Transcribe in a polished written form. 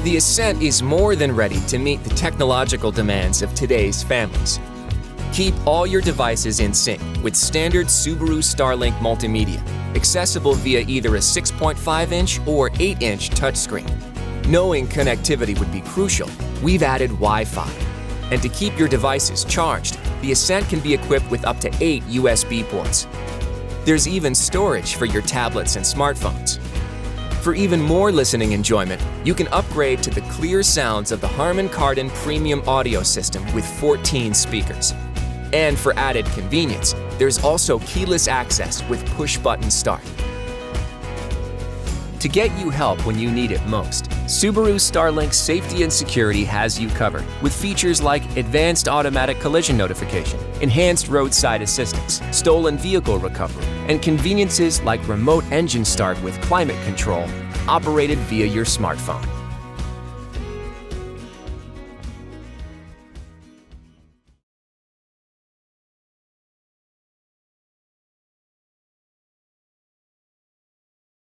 The Ascent is more than ready to meet the technological demands of today's families. Keep all your devices in sync with standard Subaru STARLINK multimedia, accessible via either a 6.5-inch or 8-inch touchscreen. Knowing connectivity would be crucial, we've added Wi-Fi. And to keep your devices charged, the Ascent can be equipped with up to 8 USB ports. There's even storage for your tablets and smartphones. For even more listening enjoyment, you can upgrade to the clear sounds of the Harman Kardon Premium Audio System with 14 speakers. And for added convenience, there's also keyless access with push-button start. To get you help when you need it most, Subaru STARLINK Safety and Security has you covered with features like advanced automatic collision notification, enhanced roadside assistance, stolen vehicle recovery, and conveniences like remote engine start with climate control operated via your smartphone.